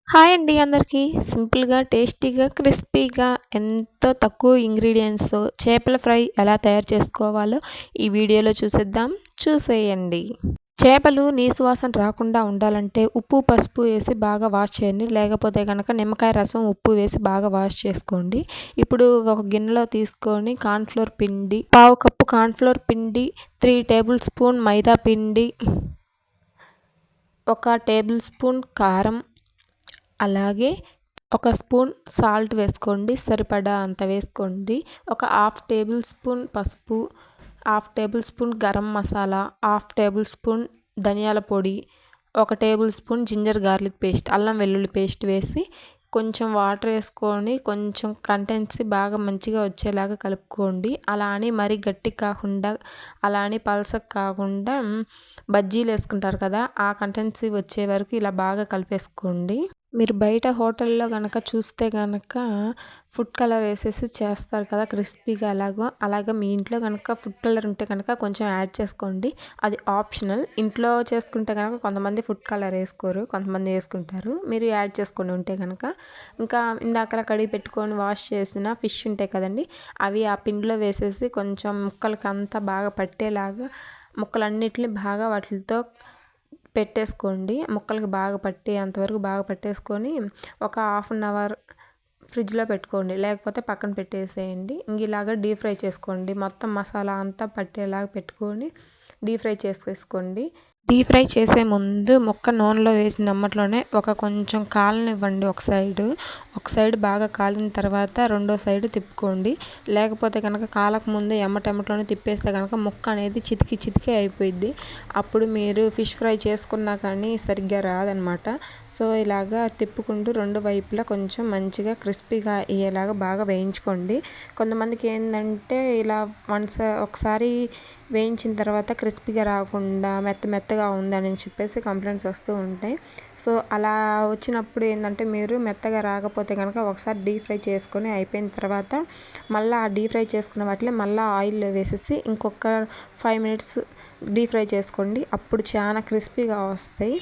Hi అండి అందరికీ. సింపుల్‌గా, టేస్టీగా, క్రిస్పీగా ఎంతో తక్కువ ఇంగ్రీడియెంట్స్‌తో చేపల ఫ్రై ఎలా తయారు చేసుకోవాలో ఈ వీడియోలో చూసేద్దాం. చూసేయండి. చేపలు నీసు వాసన రాకుండా ఉండాలంటే ఉప్పు, పసుపు వేసి బాగా వాష్ చేయండి. లేకపోతే గనక నిమ్మకాయ రసం, ఉప్పు వేసి బాగా వాష్ చేసుకోండి. ఇప్పుడు ఒక గిన్నెలో తీసుకొని కార్న్‌ఫ్లోర్ పిండి, పావు కప్పు కార్న్‌ఫ్లోర్ పిండి, 3 టేబుల్ స్పూన్ మైదా పిండి, 1 టేబుల్ స్పూన్ కారం, అలాగే ఒక స్పూన్ సాల్ట్ వేసుకోండి. సరిపడా అంత వేసుకోండి. ఒక హాఫ్ టేబుల్ స్పూన్ పసుపు, half tablespoon garam masala, half tablespoon ధనియాల పొడి, 1 tablespoon ginger garlic paste, అల్లం వెల్లుల్లి పేస్ట్ వేసి కొంచెం వాటర్ వేసుకొని కొంచెం కంటెన్సీ బాగా మంచిగా వచ్చేలాగా కలుపుకోండి. అలా అని మరీ గట్టిగా కాకుండా, అలా అని పలచగా కాకుండా బజ్జీలు వేసుకుంటారు కదా, ఆ కంటెన్సీ వచ్చే వరకు ఇలా బాగా కలిపేసుకోండి. మీరు బయట హోటల్లో గనక చూస్తే గనక ఫుడ్ కలర్ వేసేసి చేస్తారు కదా క్రిస్పీగా అలాగా మీ ఇంట్లో కనుక ఫుడ్ కలర్ ఉంటే కనుక కొంచెం యాడ్ చేసుకోండి. అది ఆప్షనల్. ఇంట్లో చేసుకుంటే కనుక కొంతమంది ఫుడ్ కలర్ వేసుకోరు, కొంతమంది వేసుకుంటారు. మీరు యాడ్ చేసుకొని ఉంటే కనుక ఇంకా ఇందాకలా కడిగి పెట్టుకొని వాష్ చేసిన ఫిష్ ఉంటాయి కదండి, అవి ఆ పిండిలో వేసేసి కొంచెం ముక్కలకి అంతా బాగా పట్టేలాగా ముక్కలన్నిటిని బాగా వాటితో పెట్టేసుకోండి. ముక్కలకి బాగా పట్టి అంతవరకు బాగా పట్టేసుకొని ఒక హాఫ్ అన్ అవర్ ఫ్రిడ్జ్లో పెట్టుకోండి. లేకపోతే పక్కన పెట్టేసేయండి. ఇలాగా డీప్ ఫ్రై చేసుకోండి. మొత్తం మసాలా అంతా పట్టేలాగా పెట్టుకొని డీప్ ఫ్రై చేసేసుకోండి. డీప్ ఫ్రై చేసే ముందు ముక్క నూనెలో వేసి నెమ్మట్లోనే కొంచెం కాలనివ్వండి. ఒక సైడ్ బాగా కాలిన తర్వాత రెండో సైడ్ తిప్పుకోండి. లేకపోతే కనుక కాలకముందే ఎమ్మటెమ్మటలోనే తిప్పేస్తే కనుక ముక్క అనేది చితికి అయిపోయింది. అప్పుడు మీరు ఫిష్ ఫ్రై చేసుకున్నా కానీ సరిగ్గా రాదనమాట. సో ఇలాగా తిప్పుకుంటూ రెండు వైపులా కొంచెం మంచిగా క్రిస్పీగా అయ్యేలాగా బాగా వేయించుకోండి. కొంతమందికి ఏంటంటే ఇలా ఒకసారి వేయించిన తర్వాత క్రిస్పీగా రాకుండా మెత్తగా ఉందని చెప్పేసి కంప్లైంట్స్ వస్తూ ఉంటాయి. సో అలా వచ్చినప్పుడు ఏంటంటే మీరు మెత్తగా రాకపోతే కనుక ఒకసారి డీప్ ఫ్రై చేసుకొని అయిపోయిన తర్వాత మళ్ళీ ఆ డీప్ ఫ్రై చేసుకున్న వాటిని మళ్ళీ ఆయిల్లో వేసేసి ఇంకొక 5 మినిట్స్ డీప్ ఫ్రై చేసుకోండి. అప్పుడు చాలా క్రిస్పీగా వస్తాయి.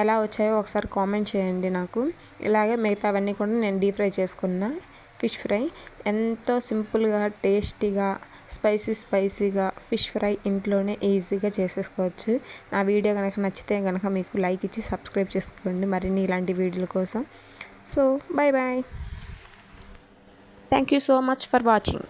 ఎలా వచ్చాయో ఒకసారి కామెంట్ చేయండి నాకు. ఇలాగే మిగతావన్నీ కూడా నేను డీప్ ఫ్రై చేసుకున్న ఫిష్ ఫ్రై ఎంతో సింపుల్గా, టేస్టీగా, స్పైసీగా ఫిష్ ఫ్రై ఇంట్లోనే ఈజీగా చేసేసుకోవచ్చు. నా వీడియో కనుక నచ్చితే కనుక మీకు లైక్ ఇచ్చి సబ్స్క్రైబ్ చేసుకోండి మరిన్ని ఇలాంటి వీడియోల కోసం. So bye. Thank you so much for watching.